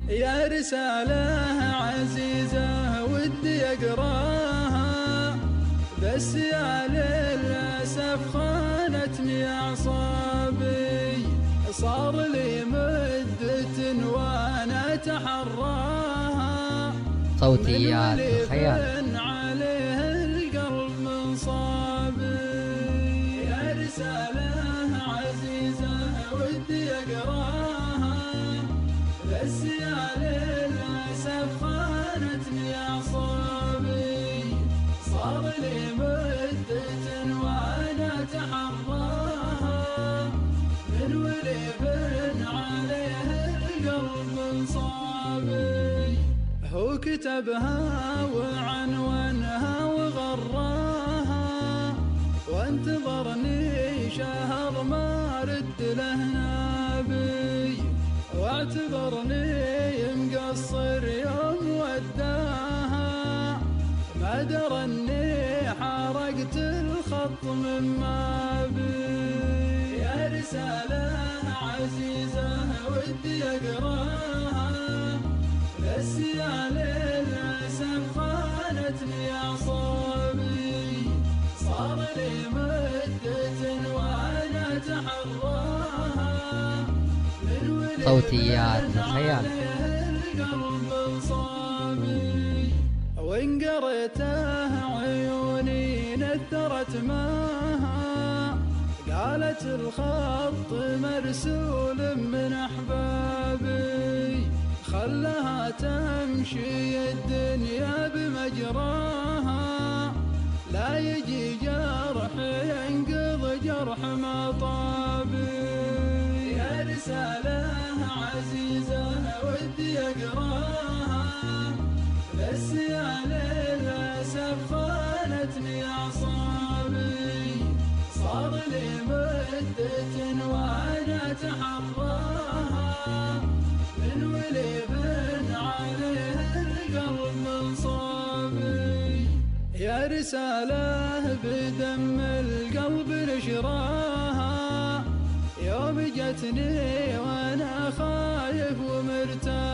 يا رسالة عزيزة ودي أقراها، بس يا للأسف خانتني أعصابي، صار لي مدة وأنا أتحراها، صوتيات الخيال. من عليه القلب من صابي. يا رسالة عزيزة ودي أقراها، بس يا للأسف خانتني أعصابي، صار لي مدة وأنا أتحراها، من ولف عليه القلب من صابي. هو كتبها وعنوانها وغراها، وانتظرني شهر ما رد له نابي، واعتبرني مقصر يوم وداها، ما درى اني حرقت الخط مما بي. يا رسالة عزيزة ودي اقراها، بس يا للأسف خانتني أعصابي، صار لي مدة وأنا أتحراها، صوتيات الخيال. وإن قريته عيوني نثرت ماها، قالت الخط مرسول من أحبابي، خلها تمشي الدنيا بمجراها، لا يجي جرح ينقض جرح مطابي. يا رسالة عزيزة ودي أقراها، بس يا للأسف خانتني أعصابي، صار لي مدة وأنا أتحراها، من ولف عليه القلب من صابي. يا رسالة بدم القلب نشراها، يوم جتني وانا خايف ومرتاح،